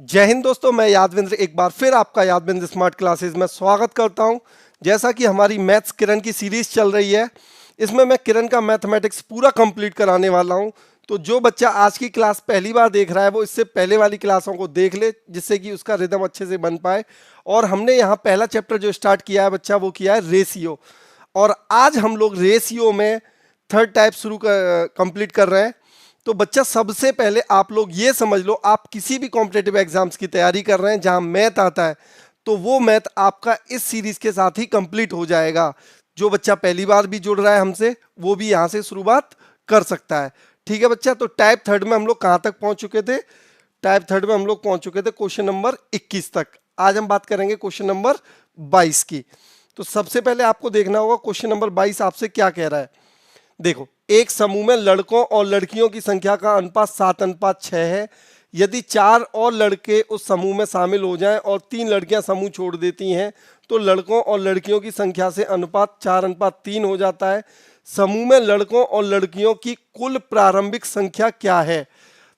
जय हिंद दोस्तों, मैं यादविंद्र एक बार फिर आपका यादविंद्र स्मार्ट क्लासेस में स्वागत करता हूं। जैसा कि हमारी मैथ्स किरण की सीरीज चल रही है, इसमें मैं किरण का मैथमेटिक्स पूरा कंप्लीट कराने वाला हूं। तो जो बच्चा आज की क्लास पहली बार देख रहा है वो इससे पहले वाली क्लासों को देख ले, जिससे कि उसका रिदम अच्छे से बन पाए। और हमने यहाँ पहला चैप्टर जो स्टार्ट किया है बच्चा, वो किया है रेशियो। और आज हम लोग रेशियो में थर्ड टाइप शुरू कंप्लीट कर रहे हैं। तो बच्चा, सबसे पहले आप लोग ये समझ लो, आप किसी भी कॉम्पिटेटिव एग्जाम्स की तैयारी कर रहे हैं जहां मैथ आता है, तो वो मैथ आपका इस सीरीज के साथ ही कंप्लीट हो जाएगा। जो बच्चा पहली बार भी जुड़ रहा है हमसे, वो भी यहां से शुरुआत कर सकता है। ठीक है बच्चा, तो टाइप थर्ड में हम लोग कहां तक पहुंच चुके थे? टाइप थर्ड में हम लोग पहुंच चुके थे क्वेश्चन नंबर 21 तक। आज हम बात करेंगे क्वेश्चन नंबर 22 की। तो सबसे पहले आपको देखना होगा क्वेश्चन नंबर 22 आपसे क्या कह रहा है। देखो, एक समूह में लड़कों और लड़कियों की संख्या का अनुपात 7:6 है। यदि 4 और लड़के उस समूह में शामिल हो जाएं और 3 लड़कियां समूह छोड़ देती हैं, तो लड़कों और लड़कियों की संख्या से अनुपात 4:3 हो जाता है। समूह में लड़कों और लड़कियों की कुल प्रारंभिक संख्या क्या है?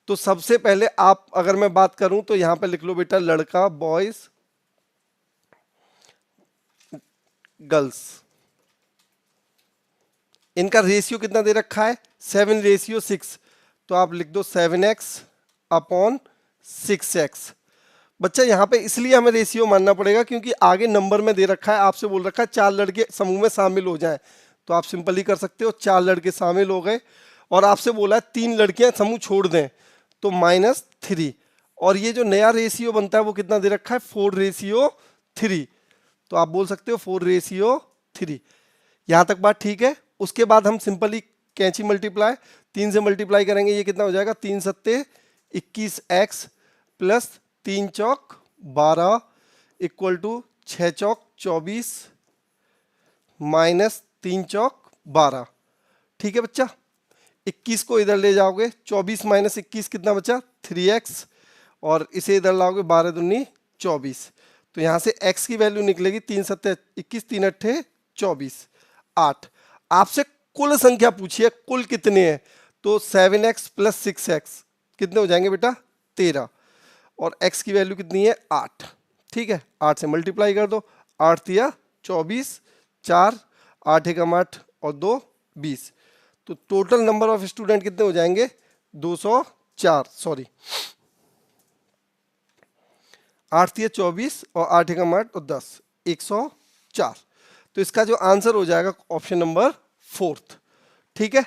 तो सबसे पहले आप, अगर मैं बात करूं तो यहां पे लिख लो बेटा, लड़का बॉयज, गर्ल्स। इनका रेशियो कितना दे रखा है? 7:6। तो आप लिख दो 7x/6x। बच्चा, यहाँ पे इसलिए हमें रेशियो मानना पड़ेगा क्योंकि आगे नंबर में दे रखा है, आपसे बोल रखा है 4 लड़के समूह में शामिल हो जाएं। तो आप सिंपल ही कर सकते हो, 4 लड़के शामिल हो गए और आपसे बोला है 3 लड़कियां समूह छोड़ दें, तो -3। और ये जो नया रेशियो बनता है वो कितना दे रखा है? 4:3। तो आप बोल सकते हो 4:3। यहां तक बात ठीक है। उसके बाद हम सिंपली कैंची मल्टीप्लाई, 3 से मल्टीप्लाई करेंगे, ये कितना हो जाएगा? 3 सत्ते 21x प्लस 3 चौक 12 इक्वल टू 6 चौक 24 माइनस 3 चौक 12। ठीक है बच्चा, 21 को इधर ले जाओगे, 24 माइनस 21 कितना बचा? 3x। और इसे इधर लाओगे, 12 दूनी 24। तो यहां से x की वैल्यू निकलेगी 3 सत्ते 21, 3 अट्ठे 24, 8। आपसे कुल संख्या पूछिए, कुल कितने हैं? तो 7x प्लस 6x कितने हो जाएंगे बेटा? 13। और x की वैल्यू कितनी है? 8। ठीक है, 8 से मल्टीप्लाई कर दो, 8 तिया 24, 4 8 एकम 8 और 2 20। तो टोटल नंबर ऑफ स्टूडेंट कितने हो जाएंगे? 204। सॉरी, 8 तिया 24 और 8 एकम 8 और 10, 104। तो इसका जो आंसर हो जाएगा ऑप्शन नंबर 4। ठीक है,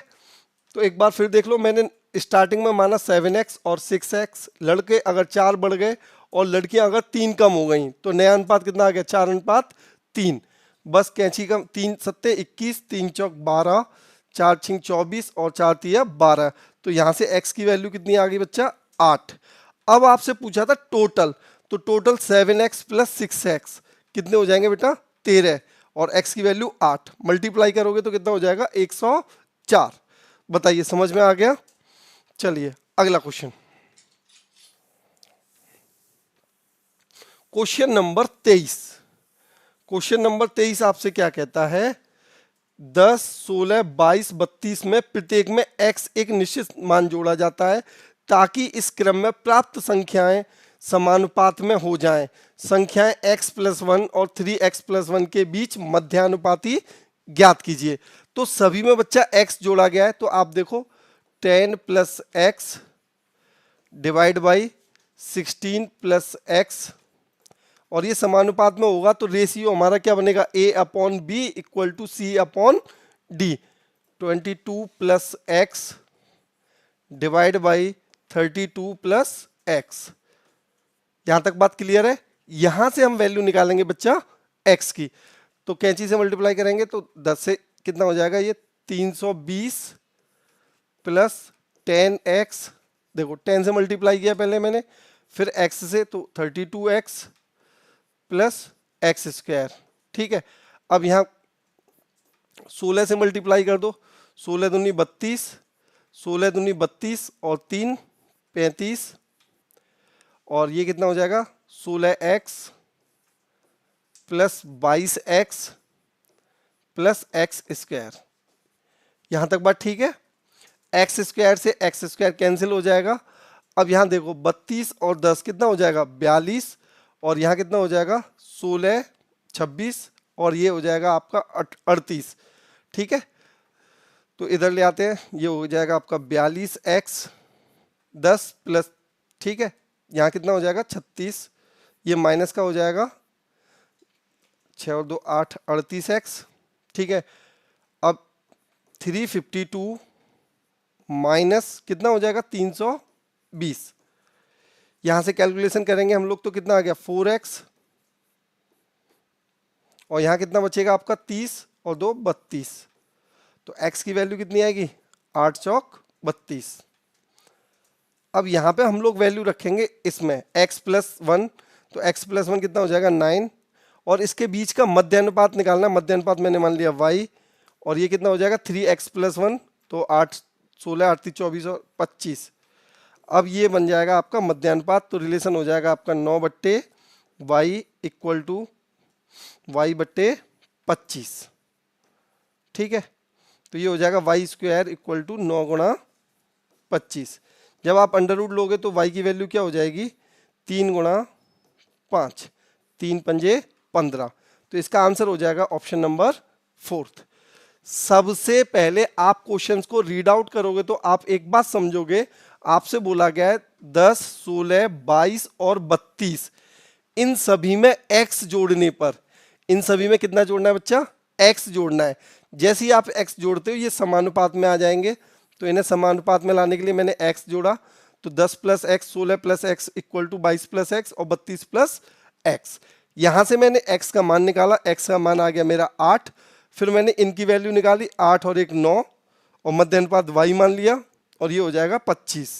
तो एक बार फिर देख लो, मैंने स्टार्टिंग में माना 7x और 6x। लड़के अगर 4 बढ़ गए और लड़कियां अगर 3 कम हो गई, तो नया अनुपात कितना आ गया? 4:3। बस कैंची का 3 सत्ते 21, 3 चौक 12, 4 छिंग 24 और 4 तिया 12। तो यहां से x की वैल्यू कितनी आ गई बच्चा? 8। अब आपसे पूछा था टोटल, तो टोटल 7x प्लस 6x कितने हो जाएंगे बेटा? 13। और x की वैल्यू 8, मल्टीप्लाई करोगे तो कितना हो जाएगा? 104। बताइए, समझ में आ गया? चलिए अगला question, question number 23। Question number 23 आपसे क्या कहता है? 10, 16, 22, 32 में प्रत्येक में x एक निश्चित मान जोड़ा जाता है ताकि इस क्रम में प्राप्त संख्याएं समानुपात में हो जाएं। संख्याएं x+1 और 3x+1 के बीच मध्यानुपाती ज्ञात कीजिए। तो सभी में बच्चा x जोड़ा गया है, तो आप देखो 10 + x डिवाइड बाई 16 + x, और ये समानुपात में होगा तो रेशियो हमारा क्या बनेगा? a/b equal to c/d। 22 + x divide by 32 + x। यहां तक बात क्लियर है? यहां से हम वैल्यू निकालेंगे बच्चा x की। तो कैंची से मल्टीप्लाई करेंगे तो 10 से कितना हो जाएगा? ये 320 प्लस 10x। देखो 10 से मल्टीप्लाई किया पहले मैंने, फिर x से, तो 32x प्लस x²। ठीक है, अब यहां 16 से मल्टीप्लाई कर दो, 16 दूनी 32, 16 दूनी 32 और 3 35, और ये कितना हो जाएगा? 16x plus 22x plus x²। यहां तक बात ठीक है? x² से x² कैंसिल हो जाएगा। अब यहाँ देखो 32 और 10 कितना हो जाएगा 42, और यहाँ कितना हो जाएगा 16 26, और ये हो जाएगा आपका 38। ठीक है, तो इधर ले आते हैं, ये हो जाएगा आपका 42x 10 प्लस, ठीक है, यहाँ कितना हो जाएगा 36, ये माइनस का हो जाएगा 6 और 2 8 38x। ठीक है, अब 352 माइनस कितना हो जाएगा 320, यहां से कैलकुलेशन करेंगे हम लोग तो कितना आ गया 4x, और यहां कितना बचेगा आपका 30 और 2 32, तो x की वैल्यू कितनी आएगी 8 चौक 32। अब यहां पे हम लोग वैल्यू रखेंगे इसमें x प्लस 1, तो x प्लस 1 कितना हो जाएगा 9, और इसके बीच का मध्य अनुपात निकालना, मध्य अनुपात मैंने मान लिया y, और ये कितना हो जाएगा 3x प्लस 1, तो 8 16 38 24 और 25। अब ये बन जाएगा आपका मध्यानुपात, तो रिलेशन हो जाएगा आपका 9/y इक्वल टू y/25। ठीक है, तो ये हो जाएगा y स्क्वायर इक्वल टू 9 गुणा 25। जब आप अंडर रूट लोगे तो y की वैल्यू क्या हो जाएगी 3 गुणा 5, 3 पंजे 15, तो इसका आंसर हो जाएगा ऑप्शन नंबर 4। सबसे पहले आप क्वेश्चंस को रीड आउट करोगे तो आप एक बात समझोगे, आपसे बोला गया है 10 16 22 और 32, इन सभी में x जोड़ने पर, इन सभी में कितना जोड़ना है बच्चा x जोड़ना है। जैसे ही आप x जोड़ते हो ये समानुपात में आ जाएंगे, तो इन्हें समानुपात में लाने के लिए मैंने x जोड़ा, तो 10 plus x 16 plus x equal to 22 plus x और 32 प्लस x। यहां से मैंने x का मान निकाला, x का मान आ गया मेरा 8, फिर मैंने इनकी वैल्यू निकाली 8 और 1 9, और मध्य अनुपात y मान लिया, और ये हो जाएगा 25,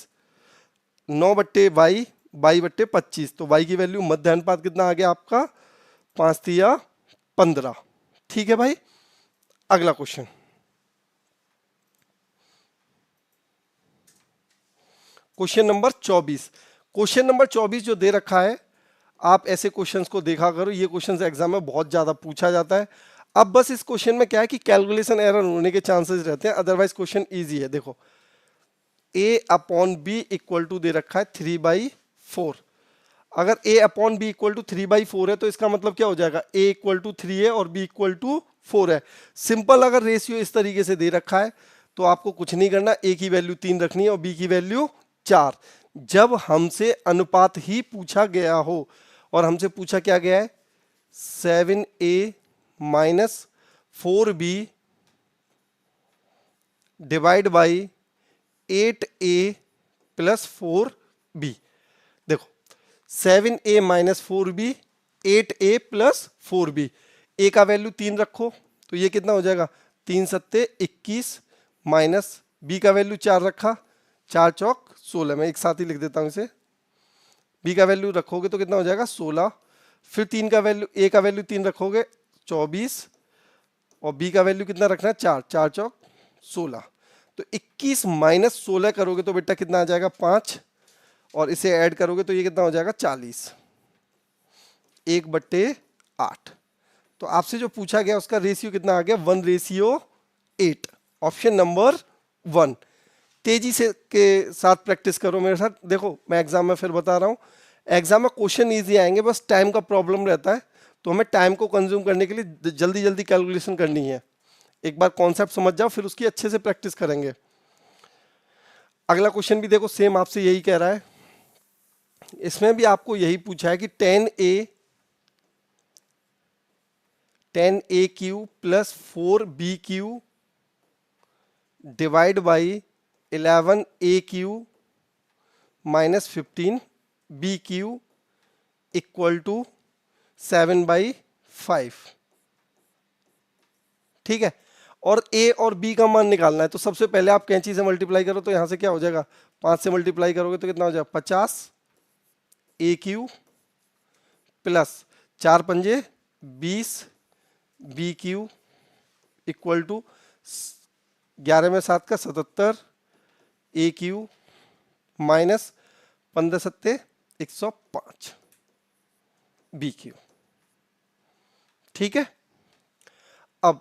9/y y/25, तो y की वैल्यू मध्य अनुपात कितना आ गया आपका 5 तिया 15। ठीक है भाई, अगला question, question number 24। Question number 24 जो दे रखा है, आप ऐसे क्वेश्चंस को देखा करो, ये क्वेश्चंस एग्जाम में बहुत ज्यादा पूछा जाता है। अब बस इस क्वेश्चन में क्या है कि कैलकुलेशन एरर होने के चांसेस रहते हैं, अदरवाइज क्वेश्चन इजी है। देखो a/b इक्वल टू दे रखा है 3/4, अगर a/b इक्वल टू 3/4 है तो इसका मतलब क्या हो जाएगा a इक्वल टू 3 है और b इक्वल टू 4 है। सिंपल अगर रेशियो इस तरीके से दे रखा है तो आपको कुछ नहीं करना, a की वैल्यू 3 रखनी है और b की वैल्यू 4। जब हमसे अनुपात ही पूछा गया हो, और हमसे पूछा क्या गया है 7a minus 4b divide by 8a plus 4b। देखो 7a minus 4b 8a plus 4b, a का वैल्यू 3 रखो तो ये कितना हो जाएगा 3 सत्ते 21, माइनस b का वैल्यू 4 रखा, 4 चौक 16, मैं एक साथ ही लिख देता हूं इसे, b का वैल्यू रखोगे तो कितना हो जाएगा 16, फिर 3 का वैल्यू a का वैल्यू 3 रखोगे 24, और b का वैल्यू कितना रखना है 4, 4 चौक 16, तो 21 माइनस 16 करोगे तो बेटा कितना आ जाएगा 5, और इसे ऐड करोगे तो ये कितना हो जाएगा 40, 1/8। तो आपसे जो पूछा गया उसका रेशियो कितना आ गया 1:8, ऑप्शन नंबर 1। तेजी से के साथ प्रैक्टिस करो मेरे साथ। देखो मैं एग्जाम में फिर बता रहा हूँ, एग्जाम में क्वेश्चन इजी आएंगे, बस टाइम का प्रॉब्लम रहता है, तो हमें टाइम को कंज्यूम करने के लिए जल्दी जल्दी कैलकुलेशन करनी है। एक बार कॉन्सेप्ट समझ जाओ फिर उसकी अच्छे से प्रैक्टिस करेंगे। अगला क्वेश्चन भी देखो सेम आपसे यही कह रहा है, इसमें भी आपको यही पूछा है कि 10a cube plus 4b cube divide by 11a cube minus 15b cube equal to 7/5। ठीक है, और a और b का मान निकालना है, तो सबसे पहले आप कैंची से मल्टीप्लाई करो, तो यहां से क्या हो जाएगा 5 से मल्टीप्लाई करोगे तो कितना हो जाएगा 50 a क्यू प्लस 4 पंजे 20 b क्यू इक्वल टू 11 में 7 का 77 a क्यू माइनस 15 सत्ते 105 b क्यू। ठीक है, अब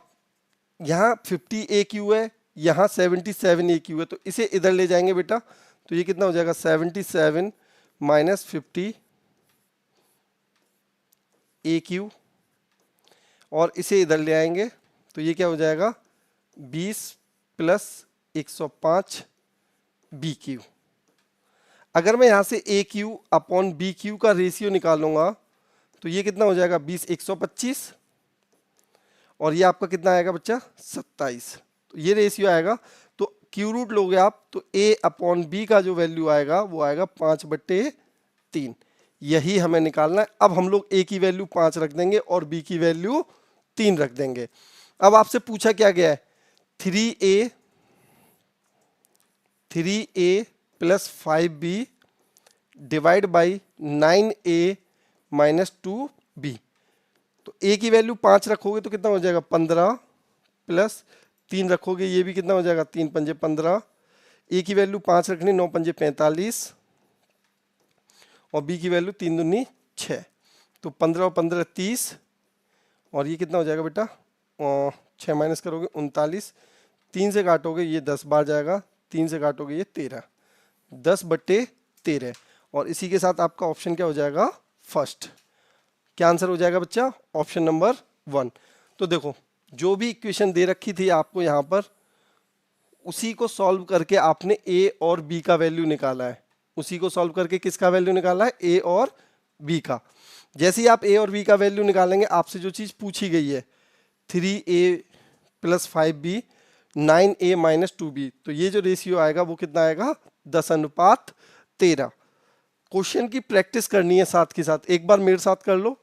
यहाँ 50 a क्यू है, यहाँ 77 a क्यू है, तो इसे इधर ले जाएंगे बेटा तो ये कितना हो जाएगा 77 माइनस 50 AQ, और इसे इधर ले आएंगे तो ये क्या हो जाएगा 20 प्लस 105 BQ। अगर मैं यहाँ से AQ अपॉन BQ का रेशियो निकालूंगा तो ये कितना हो जाएगा 20 125, और ये आपका कितना आएगा बच्चा 27। तो ये रेशियो आएगा, तो क्यू रूट लोगे आप तो A अपॉन B का जो वैल्यू आएगा वो आएगा 5/3। यही हमें निकालना है। अब हम लोग A की वैल्यू 5 रख देंगे और B की वैल्यू 3 रख देंगे। अब आपसे पूछा क्या गया है 3A plus 5B divide by 9A minus 2B। तो A की वैल्यू 5 रखोगे तो कितना हो जाएगा 15, प्लस 3 रखोगे ये भी कितना हो जाएगा 3 पंजे 15। A की वैल्यू 5 रखनी 9 पंजे 45, और B की वैल्यू 3 दूनी 6, तो 15 और 15 30, और ये कितना हो जाएगा बेटा 6 माइनस करोगे 39, 3 से काटोगे ये 10 बार जाएगा, 3 से काटोगे ये 13, 10/13। और इसी के साथ आपका ऑप्शन क्या हो जाएगा फर्स्ट। क्या आंसर हो जाएगा बच्चा ऑप्शन नंबर 1। तो देखो जो भी इक्वेशन दे रखी थी आपको यहाँ पर, उसी को सॉल्व करके आपने A और B का वैल्यू निकाला है। उसी को सॉल्व करके किसका वैल्यू निकाला है A और B का। जैसे ही आप A और B का वैल्यू निकालेंगे आपसे जो चीज़ पूछी गई है 3A plus 5B 9A minus 2B, तो ये जो रेशियो आएगा वो कितना आएगा 10:13। क्वेश्चन की प्रैक्टिस करनी है साथ के साथ, एक बार मेरे साथ कर लो,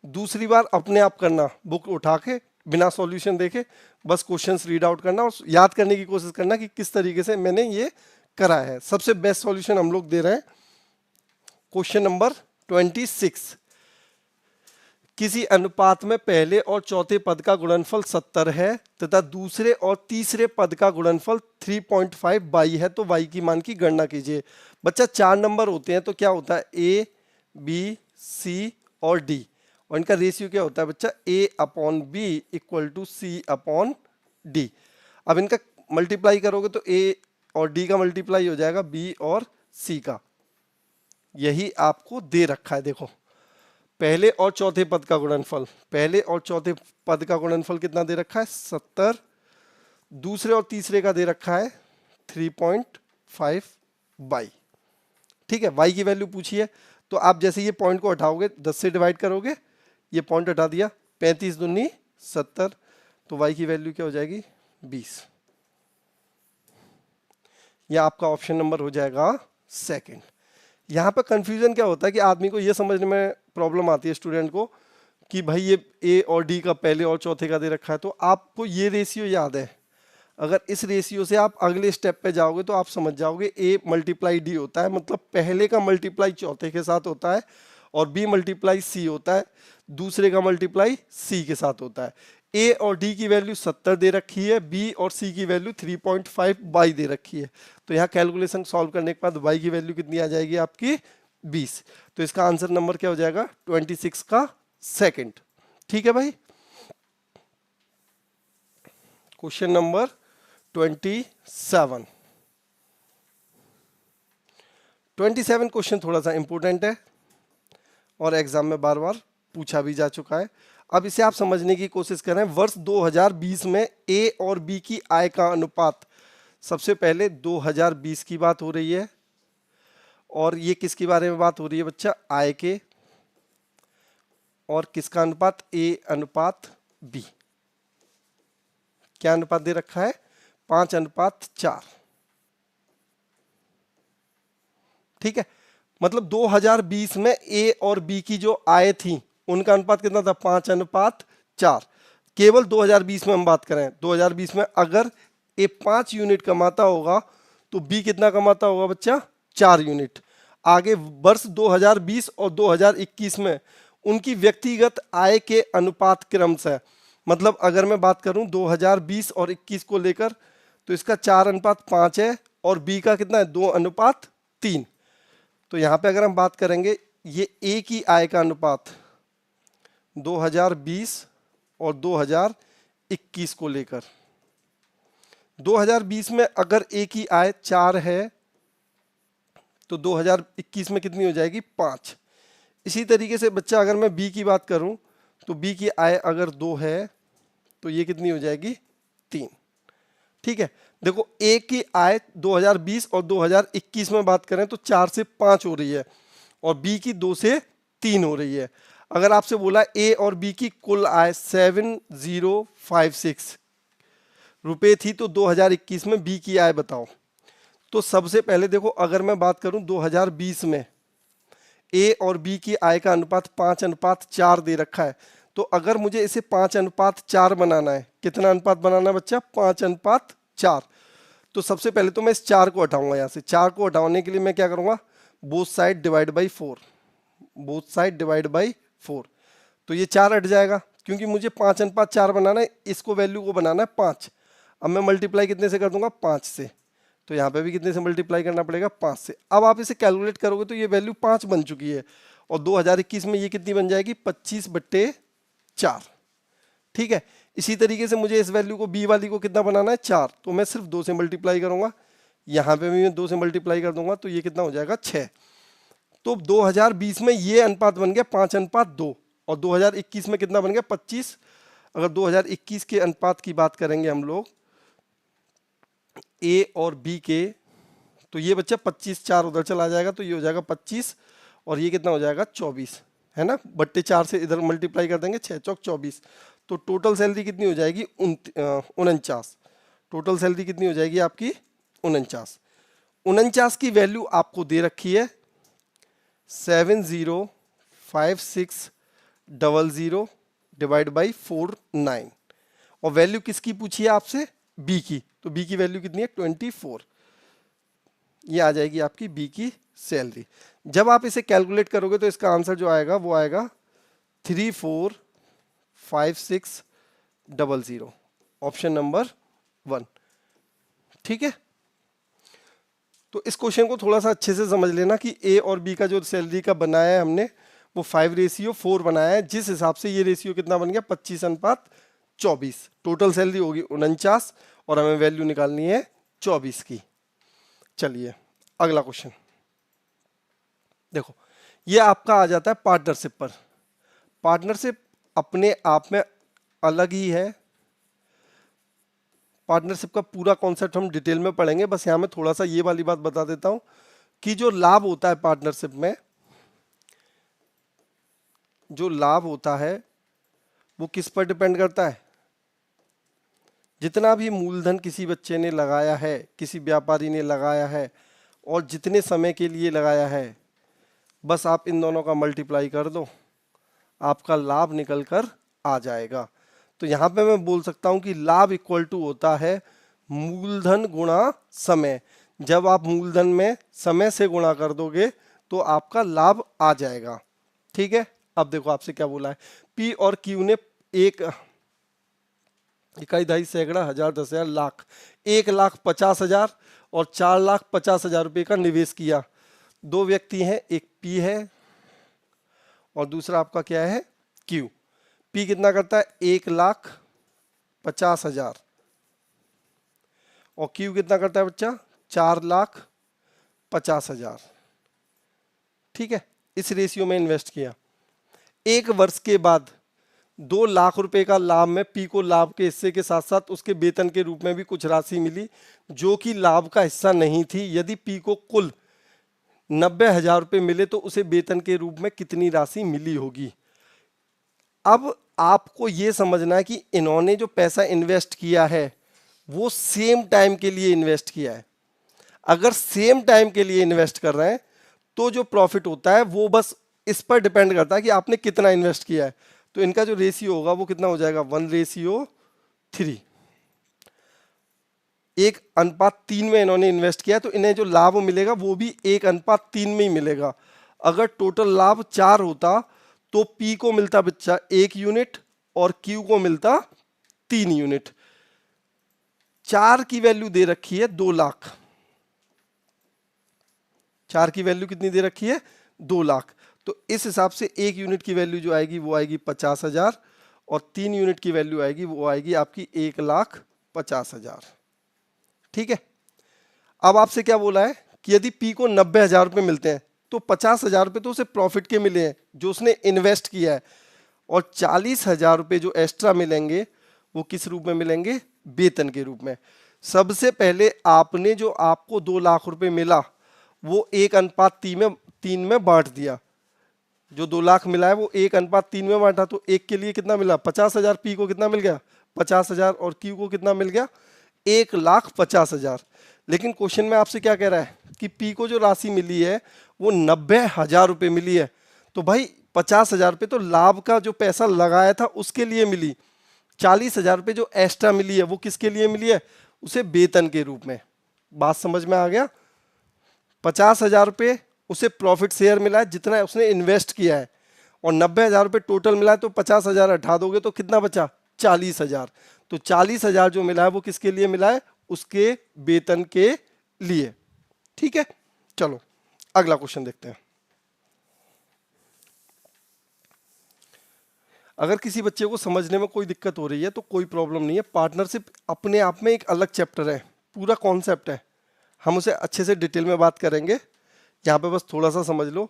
दूसरी बार अपने आप करना, बुक उठा के बिना सॉल्यूशन देखे बस क्वेश्चंस रीड आउट करना और याद करने की कोशिश करना कि किस तरीके से मैंने ये करा है। सबसे बेस्ट सॉल्यूशन हम लोग दे रहे हैं। क्वेश्चन नंबर 26, किसी अनुपात में पहले और चौथे पद का गुणनफल 70 है तथा दूसरे और तीसरे पद का गुणनफल 3.5 y है, तो y की मान की गणना कीजिए। बच्चा 4 नंबर होते हैं तो क्या होता है A, B, C और D, और इनका रेशियो क्या होता है बच्चा A upon B equal to C upon D। अब इनका मल्टीप्लाई करोगे तो A और D का मल्टीप्लाई हो जाएगा B और C का। यही आपको दे रखा है। देखो पहले और चौथे पद का गुणनफल, पहले और चौथे पद का गुणनफल कितना दे रखा है 70, दूसरे और तीसरे का दे रखा है 3.5 y। ठीक है, y की वैल्यू पूछी है, तो आप जैसे ये पॉइंट को हटाओगे 10 से डिवाइड करोगे, ये पॉइंट हटा दिया, 35 दूनी 70, तो y की वैल्यू क्या हो जाएगी 20। यह आपका ऑप्शन नंबर हो जाएगा सेकंड। यहाँ पर कंफ्यूजन क्या होता है कि आदमी को ये समझने में प्रॉब्लम आती है स्टूडेंट को कि भाई ये A और D का पहले और चौथे का दे रखा है, तो आपको ये रेशियो याद है। अगर इस रेशियो से आप अगले स्टेप पे जाओगे तो आप समझ जाओगे A मल्टीप्लाई D होता है, मतलब पहले का मल्टीप्लाई चौथे के साथ होता है, और B मल्टीप्लाई C होता है, दूसरे का मल्टीप्लाई C के साथ होता है। A और D की वैल्यू 70 दे रखी है, B और C की वैल्यू 3.5 y दे रखी है। तो यहाँ कैलकुलेशन सॉल्व करने के बाद y की वैल्यू कितनी आ जाएगी आपकी 20। तो इसका आंसर नंबर क्या हो जाएगा 26 का सेकंड। ठीक है भाई। क्वेश्चन नंबर 27 क्वेश्चन थोड़ा सा इंपॉर्टेंट है और एग्जाम में बार बार पूछा भी जा चुका है। अब इसे आप समझने की कोशिश करें। वर्ष 2020 में A और B की आय का अनुपात, सबसे पहले 2020 की बात हो रही है, और ये किसके बारे में बात हो रही है बच्चा आय के, और किसका अनुपात A अनुपात B। क्या अनुपात दे रखा है 5:4। ठीक है, मतलब 2020 में A और B की जो आय थी उनका अनुपात कितना था 5:4। केवल 2020 में हम बात करें, 2020 में अगर A 5 यूनिट कमाता होगा तो B कितना कमाता होगा बच्चा 4 यूनिट। आगे वर्ष 2020 और 2021 में उनकी व्यक्तिगत आय के अनुपात क्रम से, मतलब अगर मैं बात करूं 2020 और 21 को लेकर तो इसका 4:5 है और B का कितना है 2:3। तो यहाँ पे अगर हम बात करेंगे ये A की आय का अनुपात 2020 और 2021 को लेकर, 2020 में अगर A की आय 4 है तो 2021 में कितनी हो जाएगी 5। इसी तरीके से बच्चा अगर मैं बी की बात करूं तो बी की आय अगर 2 है तो ये कितनी हो जाएगी 3। ठीक है, देखो ए की आय 2020 और 2021 में बात करें तो 4 से 5 हो रही है और बी की 2 से 3 हो रही है। अगर आपसे बोला ए और बी की कुल आय 7056 रुपए थी तो 2021 में बी की आय बताओ। तो सबसे पहले देखो अगर मैं बात करूं 2020 में ए और बी की आय का अनुपात 5:4 दे रखा है, तो अगर मुझे इसे 5:4 बनाना है, कितना अनुपात बनाना है बच्चा 5:4, तो सबसे पहले तो मैं इस 4 को हटाऊंगा। यहाँ से 4 को हटाने के लिए मैं क्या करूंगा, both side divide by 4, both side divide by 4, तो ये 4 हट जाएगा क्योंकि मुझे 5:4 बनाना है, इसको वैल्यू को बनाना है 5। अब मैं मल्टीप्लाई कितने से कर दूंगा 5 से, तो यहाँ पे भी कितने से मल्टीप्लाई करना पड़ेगा 5 से। अब आप इसे कैलकुलेट करोगे तो ये वैल्यू 5 बन चुकी है और 2021 में ये कितनी बन जाएगी 25/4। ठीक है, इसी तरीके से मुझे इस वैल्यू को बी वाली को कितना बनाना है 4, तो मैं सिर्फ 2 से मल्टीप्लाई करूंगा, यहाँ पे भी मैं 2 से मल्टीप्लाई कर दूंगा तो ये कितना हो जाएगा 6। तो 2020 में ये अनुपात बन गया 5:2 और 2021 में कितना बन गया 25। अगर 2021 के अनुपात की बात करेंगे हम लोग ए और बी के, तो ये बच्चा 25, 4 उधर चला जाएगा तो ये हो जाएगा 25 और ये कितना हो जाएगा 24, है ना, बट्टे 4 से इधर मल्टीप्लाई कर देंगे 6 चौक 24, तो टोटल सैलरी कितनी हो जाएगी 49। टोटल सैलरी कितनी हो जाएगी आपकी 49। 49 की वैल्यू आपको दे रखी है 705600 डिवाइड बाई 49 और वैल्यू किसकी पूछी है आपसे बी की, तो बी की वैल्यू कितनी है 24। ये आ जाएगी आपकी बी की सैलरी। जब आप इसे कैलकुलेट करोगे तो इसका आंसर जो आएगा वो आएगा 345600, ऑप्शन नंबर 1। ठीक है, तो इस क्वेश्चन को थोड़ा सा अच्छे से समझ लेना कि ए और बी का जो सैलरी का बनाया है हमने वो 5:4 बनाया है, जिस हिसाब से ये रेशियो कितना बन गया 25:24। टोटल सैलरी होगी 49 और हमें वैल्यू निकालनी है 24 की। चलिए अगला क्वेश्चन देखो, ये आपका आ जाता है पार्टनरशिप पर। पार्टनरशिप अपने आप में अलग ही है, पार्टनरशिप का पूरा कॉन्सेप्ट हम डिटेल में पढ़ेंगे, बस यहाँ में थोड़ा सा ये वाली बात बता देता हूं कि जो लाभ होता है पार्टनरशिप में, जो लाभ होता है वो किस पर डिपेंड करता है, जितना भी मूलधन किसी बच्चे ने लगाया है, किसी व्यापारी ने लगाया है और जितने समय के लिए लगाया है, बस आप इन दोनों का मल्टीप्लाई कर दो, आपका लाभ निकल कर आ जाएगा। तो यहाँ पे मैं बोल सकता हूँ कि लाभ इक्वल टू होता है मूलधन गुणा समय। जब आप मूलधन में समय से गुणा कर दोगे तो आपका लाभ आ जाएगा। ठीक है, अब देखो आपसे क्या बोला है, पी और क्यू ने एक इकाई, दहाई, सैकड़ा, हजार, 10,000, लाख, 1,50,000 और 4,50,000 रुपये का निवेश किया। दो व्यक्ति हैं, एक पी है और दूसरा आपका क्या है क्यू। पी कितना करता है 1,50,000 और क्यू कितना करता है बच्चा 4,50,000। ठीक है, इस रेशियो में इन्वेस्ट किया। एक वर्ष के बाद 2 लाख रुपए का लाभ में पी को लाभ के हिस्से के साथ साथ उसके वेतन के रूप में भी कुछ राशि मिली जो कि लाभ का हिस्सा नहीं थी। यदि पी को कुल 90,000 रुपये मिले तो उसे वेतन के रूप में कितनी राशि मिली होगी। अब आपको ये समझना है कि इन्होंने जो पैसा इन्वेस्ट किया है वो सेम टाइम के लिए इन्वेस्ट किया है। अगर सेम टाइम के लिए इन्वेस्ट कर रहे हैं तो जो प्रॉफिट होता है वो बस इस पर डिपेंड करता है कि आपने कितना इन्वेस्ट किया है। तो इनका जो रेशियो होगा वो कितना हो जाएगा 1:3। 1:3 में इन्होंने इन्वेस्ट किया तो इन्हें जो लाभ मिलेगा वो भी 1:3 में ही मिलेगा। अगर टोटल लाभ 4 होता तो पी को मिलता बच्चा 1 यूनिट और क्यू को मिलता 3 यूनिट। 4 की वैल्यू दे रखी है 2 लाख। 4 की वैल्यू कितनी दे रखी है 2 लाख। तो इस हिसाब से 1 यूनिट की वैल्यू जो आएगी वो आएगी 50,000 और 3 यूनिट की वैल्यू आएगी वो आएगी आपकी 1,50,000। ठीक है, अब आपसे क्या बोला है कि यदि पी को 90,000 रुपये मिलते हैं तो 50,000 रुपये तो उसे प्रॉफिट के मिले हैं जो उसने इन्वेस्ट किया है, और 40,000 रुपये जो एक्स्ट्रा मिलेंगे वो किस रूप में मिलेंगे? वेतन के रूप में। सबसे पहले आपने जो आपको 2 लाख रुपए मिला वो 1:3 में बांट दिया। जो 2 लाख मिला है वो 1:3 में बांटा, तो एक के लिए कितना मिला? 50,000। पी को कितना मिल गया? 50,000। और क्यू को कितना मिल गया? 1,50,000। लेकिन क्वेश्चन में आपसे क्या कह रहा है कि पी को जो राशि मिली है वो 90,000 रुपये मिली है, तो भाई 50,000 रुपये तो लाभ का जो पैसा लगाया था उसके लिए मिली, 40,000 रुपये जो एक्स्ट्रा मिली है वो किसके लिए मिली है? उसे वेतन के रूप में। बात समझ में आ गया? 50,000 रुपये उसे प्रॉफिट शेयर मिला है जितना उसने इन्वेस्ट किया है, और 90,000 रुपये टोटल मिला है, तो 50,000 हटा दोगे तो कितना बचा? 40,000। तो 40,000 जो मिला है वो किसके लिए मिला है? उसके वेतन के लिए। ठीक है, चलो अगला क्वेश्चन देखते हैं। अगर किसी बच्चे को समझने में कोई दिक्कत हो रही है तो कोई प्रॉब्लम नहीं है, पार्टनरशिप अपने आप में एक अलग चैप्टर है, पूरा कॉन्सेप्ट है, हम उसे अच्छे से डिटेल में बात करेंगे। यहाँ पे बस थोड़ा सा समझ लो।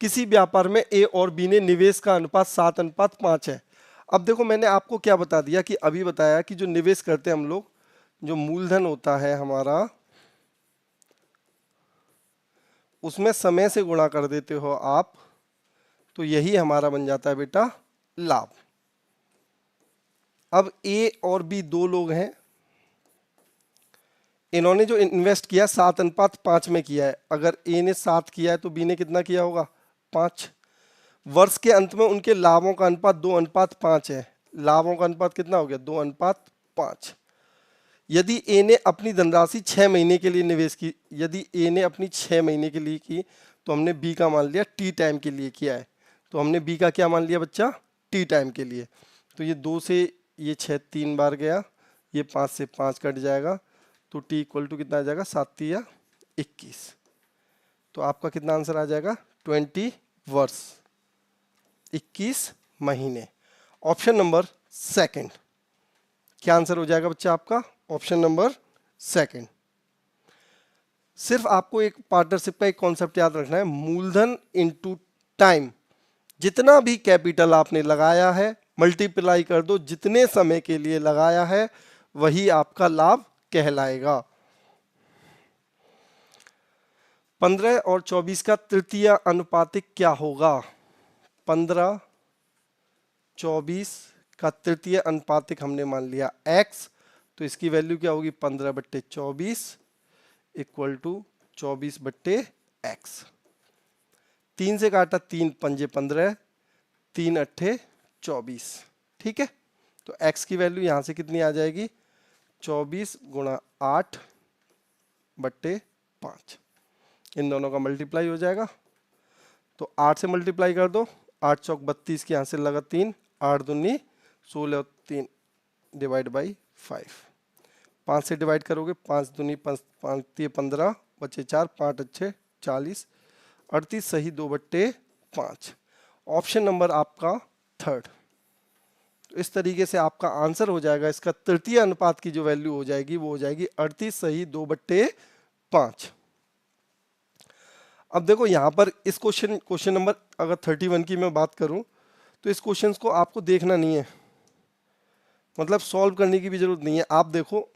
किसी व्यापार में ए और बी ने निवेश का अनुपात 7:5 है। अब देखो मैंने आपको क्या बता दिया कि अभी बताया कि जो निवेश करते हैं हम लोग, जो मूलधन होता है हमारा, उसमें समय से गुणा कर देते हो आप, तो यही हमारा बन जाता है बेटा लाभ। अब ए और बी दो लोग हैं, इन्होंने जो इन्वेस्ट किया 7:5 में किया है। अगर ए ने 7 किया है तो बी ने कितना किया होगा? 5। वर्ष के अंत में उनके लाभों का अनुपात 2:5 है। लाभों का अनुपात कितना हो गया? 2:5। यदि ए ने अपनी धनराशि 6 महीने के लिए निवेश की, यदि ए ने अपनी 6 महीने के लिए की, तो हमने बी का मान लिया टी टाइम के लिए किया है, तो हमने बी का क्या मान लिया बच्चा? टी टाइम के लिए। तो ये 2 से ये 6 3 बार गया, ये 5 से 5 कट जाएगा, तो टी इक्वल टू कितना आ जाएगा? 7 × 21। तो आपका कितना आंसर आ जाएगा? 20 वर्ष, 21 महीने। Option number second. क्या आंसर हो जाएगा बच्चा आपका? Option number second. सिर्फ आपको एक पार्टनरशिप का एक कॉन्सेप्ट याद रखना है, मूलधन इनटू टाइम। जितना भी कैपिटल आपने लगाया है मल्टीप्लाई कर दो, जितने समय के लिए लगाया है वही आपका लाभ कहलाएगा। 15 और 24 का तृतीय अनुपातिक क्या होगा? 15 24 का तृतीय अनुपातिक हमने मान लिया x, तो इसकी वैल्यू क्या होगी? 15/24 इक्वल टू 24/x। 3 से काटा 3 पंजे 15, 3 अट्ठे 24। ठीक है, तो x की वैल्यू यहां से कितनी आ जाएगी? 24 × 8/5। इन दोनों का मल्टीप्लाई हो जाएगा, तो 8 से मल्टीप्लाई कर दो, 8 चौक 32 की यहाँ से लगा 3, 8 दूनी 16, 3 डिवाइड बाई 5। 5 से डिवाइड करोगे, 5 दूनी 5 15 बचे 4, 5 अच्छे 40, 38 सही 2/5। ऑप्शन नंबर आपका थर्ड। तो इस तरीके से आपका आंसर हो जाएगा, इसका तृतीय अनुपात की जो वैल्यू हो जाएगी वो हो जाएगी 38 सही 2/5। अब देखो यहाँ पर इस क्वेश्चन नंबर अगर 31 की मैं बात करूँ तो इस क्वेश्चन को आपको देखना नहीं है, मतलब सॉल्व करने की भी जरूरत नहीं है। आप देखो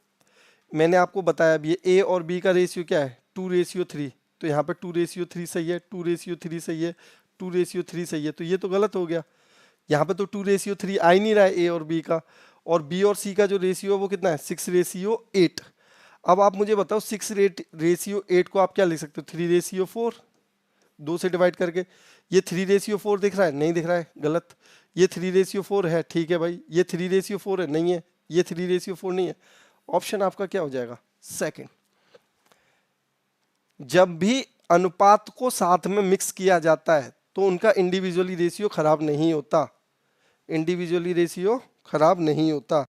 मैंने आपको बताया अभी ए और बी का रेशियो क्या है? 2:3। तो यहाँ पे 2:3 सही है, 2:3 सही है, 2:3 सही है, तो ये तो गलत हो गया। यहाँ पे तो 2:3 आ ही नहीं रहा है ए और बी का, और बी और सी का जो रेशियो है वो कितना है? 6:8। अब आप मुझे बताओ 6:8 को आप क्या लिख सकते हो? 3:4, 2 से डिवाइड करके। ये 3:4 दिख रहा है? नहीं दिख रहा है, गलत। ये 3:4 है, ठीक है भाई। ये 3:4 है, नहीं है। ये 3:4 नहीं है। ऑप्शन आपका क्या हो जाएगा? सेकंड। जब भी अनुपात को साथ में मिक्स किया जाता है तो उनका इंडिविजुअली रेशियो खराब नहीं होता, इंडिविजुअली रेशियो खराब नहीं होता।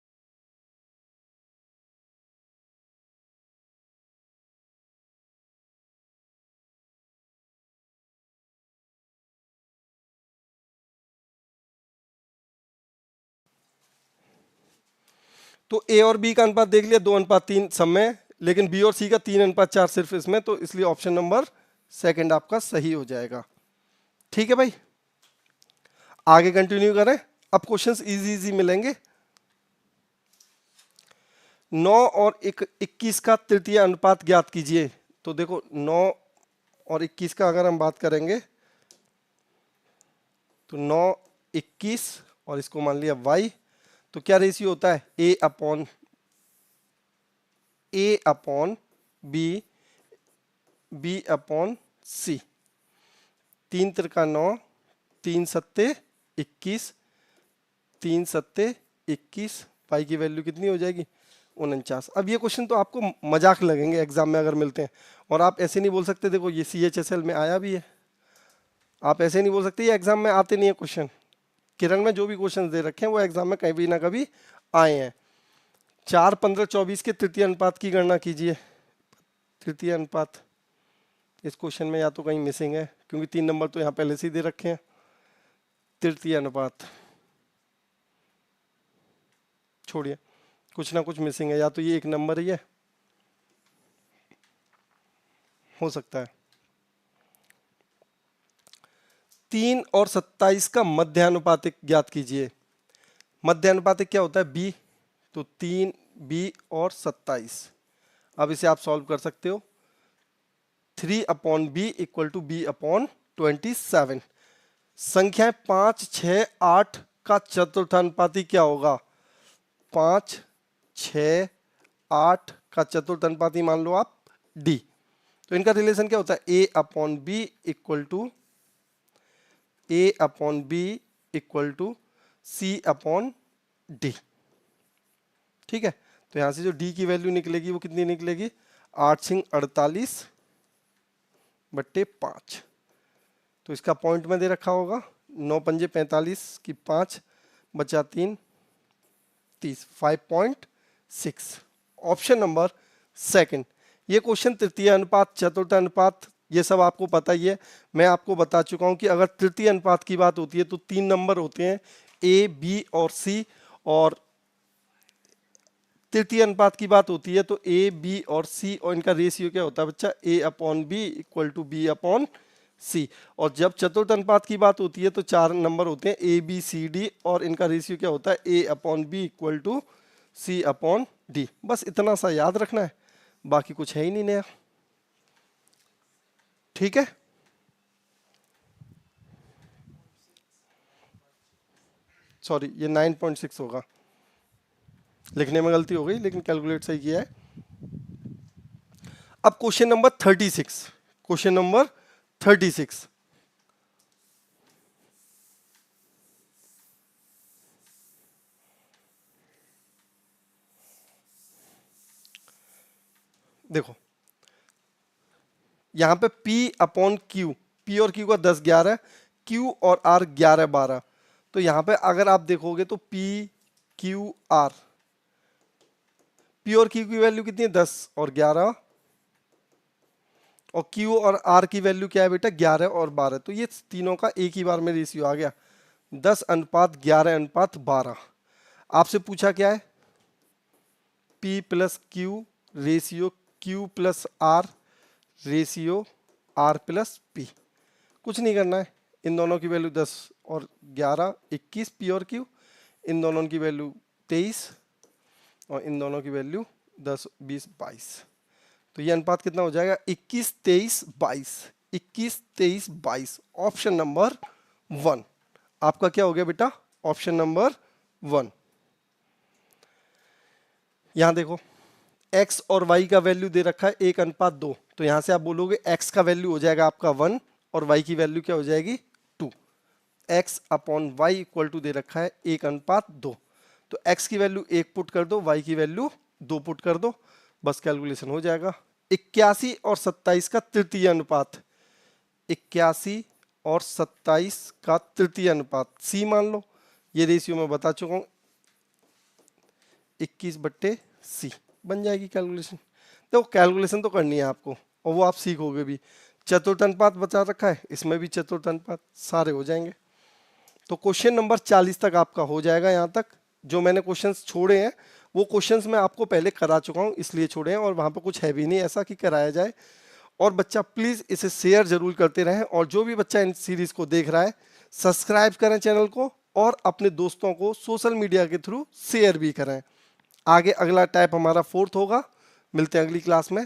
तो ए और बी का अनुपात देख लिया, 2:3 सब में, लेकिन बी और सी का 3:4 सिर्फ इसमें, तो इसलिए ऑप्शन नंबर सेकंड आपका सही हो जाएगा। ठीक है भाई, आगे कंटिन्यू करें। अब क्वेश्चंस इजी इजी मिलेंगे। 9 और 21 का तृतीय अनुपात ज्ञात कीजिए। तो देखो 9 और 21 का अगर हम बात करेंगे तो 9, 21 और इसको मान लिया y, तो क्या रेशियो होता है a upon b, b upon c। 3 Trika 9, 3 सत्ते 21, 3 सत्ते 21, y की वैल्यू कितनी हो जाएगी 49। अब ये क्वेश्चन तो आपको मजाक लगेंगे एग्जाम में अगर मिलते हैं, और आप ऐसे नहीं बोल सकते देखो ये CHSL में आया भी है, आप ऐसे नहीं बोल सकते ये एग्जाम में आते नहीं है क्वेश्चन। किरण में जो भी क्वेश्चन दे रखे हैं वो एग्जाम में कभी ना कभी आए हैं। 4, 15, 24 के तृतीय अनुपात की गणना कीजिए। तृतीय अनुपात इस क्वेश्चन में या तो कहीं मिसिंग है, क्योंकि 3 नंबर तो यहाँ पहले से ही दे रखे हैं। तृतीय अनुपात छोड़िए, कुछ ना कुछ मिसिंग है, या तो ये 1 नंबर ही है, हो सकता है। 3 और 27 का मध्यानुपातिक ज्ञात कीजिए। मध्यानुपातिक क्या होता है b, तो 3 b और 27। अब इसे आप सॉल्व कर सकते हो। 3 upon b equal to b upon 27। संख्याएं 5, 6, 8 का चतुर्थानुपाती क्या होगा? 5, 6, 8 का चतुर्थानुपाती मान लो आप d। तो इनका रिलेशन क्या होता है? a upon b equal to c upon d। ठीक है, तो यहां से जो d की वैल्यू निकलेगी वो कितनी निकलेगी? 8 सिंह 48 बट्टे 5। तो इसका पॉइंट में दे रखा होगा 9 पंजे 45 की 5 बचा 3 30, 5.6। Option number second. ये क्वेश्चन तृतीय अनुपात, चतुर्थ अनुपात, ये सब आपको पता ही है। मैं आपको बता चुका हूं कि अगर तृतीय अनुपात की बात होती है तो 3 नंबर होते हैं A, B और C, और तृतीय अनुपात की बात होती है तो A, B और C, और इनका रेशियो क्या होता है बच्चा? A upon B equal to B upon C। और जब चतुर्थ अनुपात की बात होती है तो 4 नंबर होते हैं A, B, C, D, और इनका रेशियो क्या होता है? A upon B equal to C upon D। बस इतना सा याद रखना है, बाकी कुछ है ही नहीं नया। ठीक है, सॉरी ये 9.6 होगा, लिखने में गलती हो गई लेकिन कैलकुलेट सही किया है। अब क्वेश्चन नंबर 36। Question number 36। देखो यहां पे P अपॉन Q, P और Q का 10, 11, Q और R 11, 12। तो यहां पे अगर आप देखोगे तो P, Q, R, P और Q की वैल्यू कितनी है? 10 और 11, और Q और R की वैल्यू क्या है बेटा? 11 और 12। तो ये तीनों का एक ही बार में रेशियो आ गया, 10 अनुपात 11 अनुपात 12। आपसे पूछा क्या है? P plus Q ratio Q plus R ratio R plus P। कुछ नहीं करना है, इन दोनों की वैल्यू 10 और 11, 21 P और Q, इन दोनों की वैल्यू 23 और इन दोनों की वैल्यू 10, 20, 22। तो ये अनुपात कितना हो जाएगा? 21, 23, 22। 21, 23, 22। ऑप्शन नंबर 1 आपका क्या हो गया बेटा? Option number 1। यहां देखो x और y का वैल्यू दे रखा है 1:2। तो यहां से आप बोलोगे x का वैल्यू हो जाएगा आपका 1 और y की वैल्यू क्या हो जाएगी? 2। x upon Y equal to दे रखा है 1:2। तो x की वैल्यू 1 पुट कर दो, y की वैल्यू 2 पुट कर दो, बस कैलकुलेशन हो जाएगा। 81 और 27 का तृतीय अनुपात, 81 और 27 का तृतीय अनुपात C मान लो, ये रेशियो मैं बता चुका हूं 21 बट्टे C बन जाएगी कैलकुलेशन। देखो कैलकुलेशन तो करनी है आपको और वो आप सीखोगे भी। चतुर्थ अनुपात बचा रखा है, इसमें भी चतुर्थ अनुपात, सारे हो जाएंगे। तो क्वेश्चन नंबर 40 तक आपका हो जाएगा। यहाँ तक जो मैंने क्वेश्चंस छोड़े हैं वो क्वेश्चंस मैं आपको पहले करा चुका हूँ, इसलिए छोड़े हैं, और वहाँ पर कुछ है भी नहीं ऐसा कि कराया जाए। और बच्चा प्लीज़ इसे शेयर जरूर करते रहें, और जो भी बच्चा इन सीरीज़ को देख रहा है सब्सक्राइब करें चैनल को, और अपने दोस्तों को सोशल मीडिया के थ्रू शेयर भी करें। आगे अगला टाइप हमारा 4th होगा। मिलते हैं अगली क्लास में।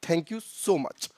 Thank you so much.